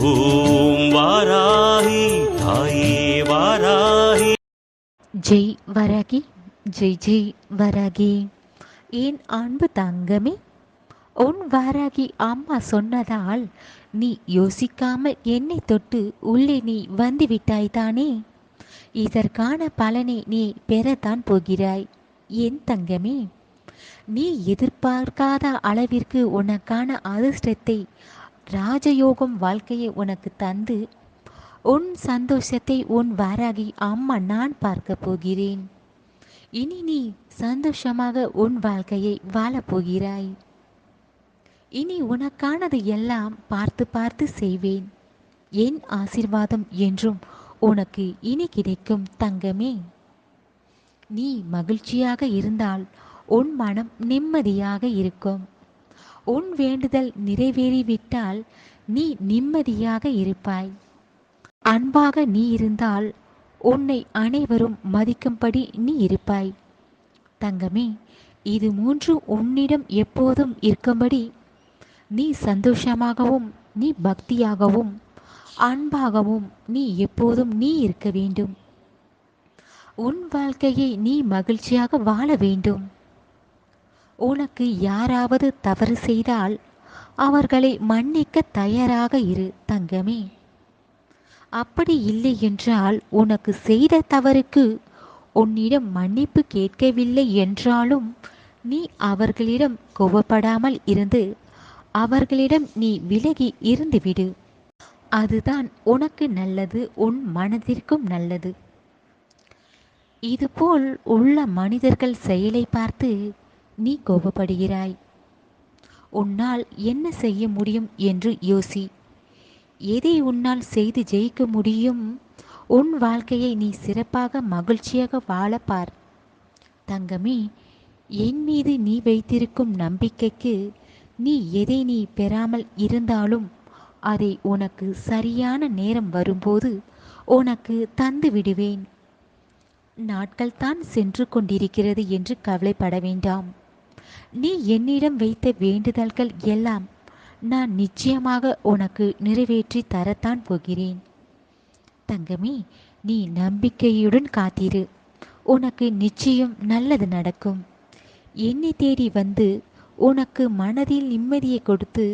ஓம் வாராகி தாயே வாராகி. ஜெய் வராகி, ஜெய் ஜெய் வராகி. என் அன்பு தங்கமே, உன் வாராகி அம்மா சொன்னதால் நீ யோசிக்காமல் என்னை தொட்டு உள்ளே நீ வந்துவிட்டாய்தானே. இதற்கான பலனை நீ பெறத்தான் போகிறாய் என் தங்கமே. நீ எதிர்பார்க்காத அளவிற்கு உனக்கான அதிர்ஷ்டத்தை, ராஜயோகம் வாழ்க்கையை உனக்கு தந்து உன் சந்தோஷத்தை உன் வாராகி அம்மா நான் பார்க்க போகிறேன். இனி நீ சந்தோஷமாக உன் வாழ்க்கையை வாழப்போகிறாய். இனி உனக்கானது எல்லாம் பார்த்து பார்த்து செய்வேன். என் ஆசீர்வாதம் என்றும் உனக்கு இனி கிடைக்கும் தங்கமே. நீ மகிழ்ச்சியாக இருந்தால் உன் மனம் நிம்மதியாக இருக்கும். உன் வேண்டுதல் நிறைவேறிவிட்டால் நீ நிம்மதியாக இருப்பாய். அன்பாக நீ இருந்தால் உன்னை அனைவரும் மதிக்கும்படி நீ இருப்பாய் தங்கமே. இது மூன்று உன்னிடம் எப்போதும் இருக்கும்படி நீ சந்தோஷமாகவும், நீ பக்தியாகவும், அன்பாகவும் நீ எப்போதும் நீ இருக்க வேண்டும். உன் வாழ்க்கையை நீ மகிழ்ச்சியாக வாழ வேண்டும். உனக்கு யாராவது தவறு செய்தால் அவர்களை மன்னிக்க தயாராக இரு தங்கமே. அப்படி இல்லை என்றால் உனக்கு செய்த தவறுக்கு உன்னிடம் மன்னிப்பு கேட்கவில்லை என்றாலும் நீ அவர்களிடம் கோபப்படாமல் இருந்து அவர்களிடம் நீ விலகி இருந்துவிடு. அதுதான் உனக்கு நல்லது, உன் மனதிற்கும் நல்லது. இதுபோல் உள்ள மனிதர்கள் செயலை பார்த்து நீ கோபப்படுகிறாய். உன்னால் என்ன செய்ய முடியும் என்று யோசி. எதை உன்னால் செய்து ஜெயிக்க முடியும்? உன் வாழ்க்கையை நீ சிறப்பாக மகிழ்ச்சியாக வாழப்பார் தங்கமே. என் மீது நீ வைத்திருக்கும் நம்பிக்கைக்கு நீ எதை நீ பெறாமல் இருந்தாலும் அதை உனக்கு சரியான நேரம் வரும்போது உனக்கு தந்து விடுவேன். நாட்கள் தான் சென்று கொண்டிருக்கிறது என்று கவலைப்பட வேண்டாம். நீ என்னிடம் வைத்த வேண்டுதல்கள் எல்லாம் நான் நிச்சயமாக உனக்கு நிறைவேற்றி தரத்தான் போகிறேன் தங்கமே. நீ நம்பிக்கையுடன் காத்திரு. உனக்கு நிச்சயம் நல்லது நடக்கும். என்னை தேடி வந்து உனக்கு மனதில் நிம்மதியை கொடுத்து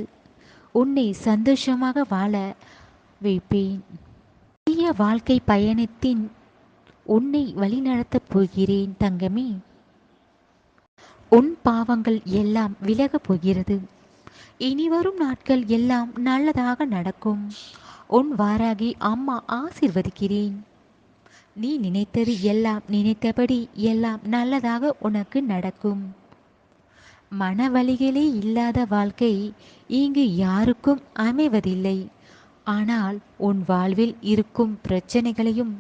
உன்னை சந்தோஷமாக வாழ வைப்பேன். புதிய வாழ்க்கை பயணத்தின் உன்னை வழிநடத்தப் போகிறேன் தங்கமே. உன் பாவங்கள் எல்லாம் விலகப் போகிறது. இனி வரும் நாட்கள் எல்லாம் நல்லதாக நடக்கும். உன் வாராகி அம்மா ஆசீர்வதிக்கிறேன். நீ நினைத்தது எல்லாம் நினைத்தபடி எல்லாம் நல்லதாக உனக்கு நடக்கும். மனவலிகளே இல்லாத வாழ்க்கை இங்கு யாருக்கும் அமைவதில்லை. ஆனால் உன் வாழ்வில் இருக்கும் பிரச்சனைகளையும்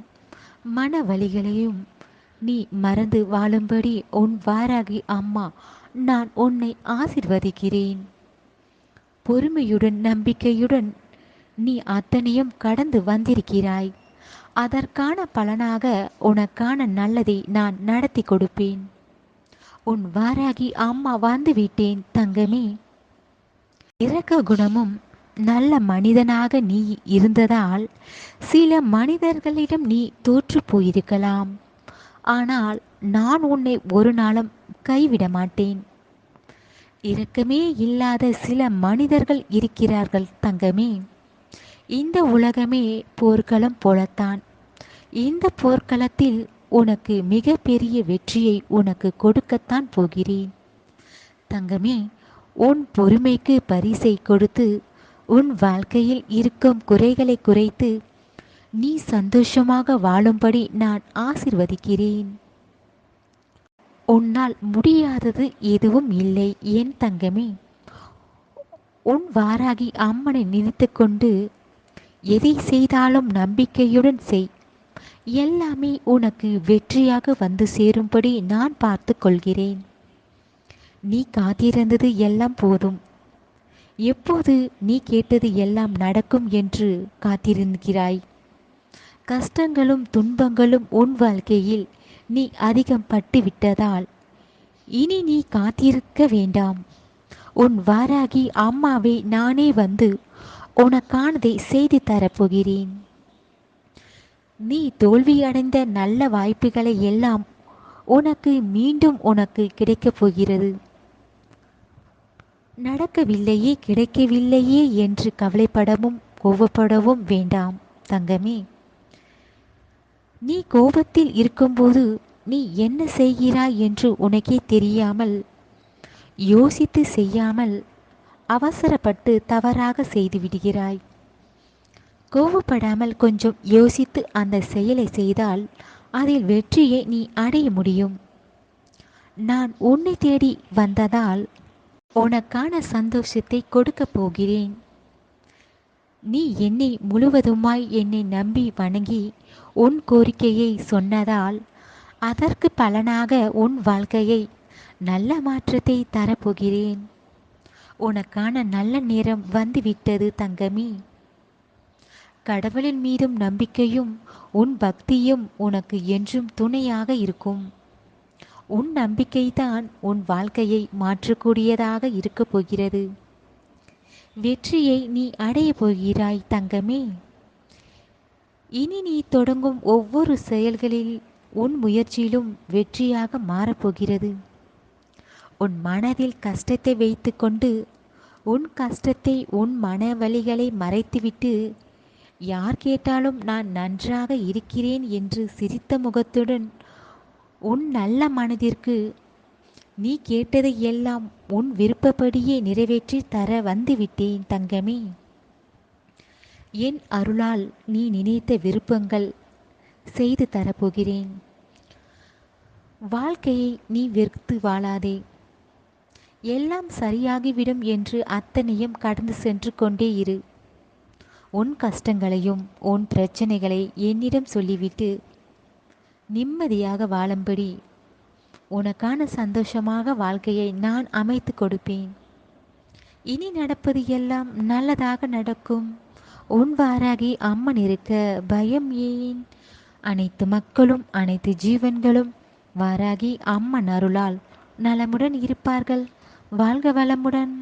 மனவலிகளையும் நீ மறந்து வாழும்படி உன் வாராகி அம்மா நான் உன்னை ஆசீர்வதிக்கிறேன். பொறுமையுடன் நம்பிக்கையுடன் நீ அத்தனையும் கடந்து வந்திருக்கிறாய். அதற்கான பலனாக உனக்கான நல்லதை நான் நடத்தி கொடுப்பேன். உன் வாராகி அம்மா வந்துவிட்டேன் தங்கமே. இரக்க குணமும் நல்ல மனிதனாக நீ இருந்ததால் சில மனிதர்களிடம் நீ தோற்று போயிருக்கலாம். ஆனால் நான் உன்னை ஒரு நாளும் கைவிட மாட்டேன். இரக்கமே இல்லாத சில மனிதர்கள் இருக்கிறார்கள் தங்கமே. இந்த உலகமே போர்க்களம் போலத்தான். இந்த போர்க்களத்தில் உனக்கு மிக பெரிய வெற்றியை உனக்கு கொடுக்கத்தான் போகிறேன் தங்கமே. உன் பொறுமைக்கு பரிசை கொடுத்து உன் வாழ்க்கையில் இருக்கும் குறைகளை குறைத்து நீ சந்தோஷமாக வாழும்படி நான் ஆசீர்வதிக்கிறேன். உன்னால் முடியாதது எதுவும் இல்லை என் தங்கமே. உன் வாராகி அம்மனை நினைத்து கொண்டு எதை செய்தாலும் நம்பிக்கையுடன் செய். எல்லாமே உனக்கு வெற்றியாக வந்து சேரும்படி நான் பார்த்து கொள்கிறேன். நீ காத்திருந்தது எல்லாம் போதும். எப்போது நீ கேட்டது எல்லாம் நடக்கும் என்று காத்திருக்கிறாய். கஷ்டங்களும் துன்பங்களும் உன் வாழ்க்கையில் நீ அதிகம் பட்டு விட்டதால் இனி நீ காத்திருக்க வேண்டாம். உன் வாராகி அம்மாவை நானே வந்து உனக்கானதை செய்து தரப்போகிறேன். நீ தோல்வியடைந்த நல்ல வாய்ப்புகளை எல்லாம் உனக்கு மீண்டும் உனக்கு கிடைக்கப் போகிறது. நடக்கவில்லையே கிடைக்கவில்லையே என்று கவலைப்படவும் கோபப்படவும் வேண்டாம் தங்கமே. நீ கோபத்தில் இருக்கும்போது நீ என்ன செய்கிறாய் என்று உனக்கே தெரியாமல் யோசித்து செய்யாமல் அவசரப்பட்டு தவறாக செய்து விடுகிறாய். கோபப்படாமல் கொஞ்சம் யோசித்து அந்த செயலை செய்தால் அதில் வெற்றியை நீ அடைய முடியும். நான் உன்னை தேடி வந்ததால் உனக்கான சந்தோஷத்தை கொடுக்கப் போகிறேன். நீ என்னை முழுவதுமாய் என்னை நம்பி வணங்கி உன் கோரிக்கையை சொன்னதால் அதற்கு பலனாக உன் வாழ்க்கையை நல்ல மாற்றத்தை தரப்போகிறேன். உனக்கான நல்ல நேரம் வந்துவிட்டது தங்கமே. கடவுளின் மீதும் நம்பிக்கையும் உன் பக்தியும் உனக்கு என்றும் துணையாக இருக்கும். உன் நம்பிக்கைதான் உன் வாழ்க்கையை மாற்றக்கூடியதாக இருக்கப் போகிறது. வெற்றியை நீ அடைய போகிறாய் தங்கமே. இனி நீ தொடங்கும் ஒவ்வொரு செயல்களில் உன் முயற்சியிலும் வெற்றியாக மாறப்போகிறது. உன் மனதில் கஷ்டத்தை வைத்துக்கொண்டு உன் கஷ்டத்தை உன் மன வலிகளை மறைத்துவிட்டு யார் கேட்டாலும் நான் நன்றாக இருக்கிறேன் என்று சிரித்த முகத்துடன் உன் நல்ல மனதிற்கு நீ கேட்டதை எல்லாம் உன் விருப்பப்படியே நிறைவேற்றி தர வந்துவிட்டேன் தங்கமே. என் அருளால் நீ நினைத்த விருப்பங்கள் செய்து தரப்போகிறேன். வாழ்க்கையை நீ வெறுத்து வாழாதே. எல்லாம் சரியாகிவிடும் என்று அத்தனையும் கடந்து சென்று கொண்டே இரு. உன் கஷ்டங்களையும் உன் பிரச்சனைகளை என்னிடம் சொல்லிவிட்டு நிம்மதியாக வாழும்படி உனக்கான சந்தோஷமாக வாழ்க்கையை நான் அமைத்து கொடுப்பேன். இனி நடப்பது எல்லாம் நல்லதாக நடக்கும். உன் வாராகி அம்மன் இருக்க பயம் ஏன்? அனைத்து மக்களும் அனைத்து ஜீவன்களும் வாராகி அம்மன் அருளால் நலமுடன் இருப்பார்கள். வாழ்க வளமுடன்.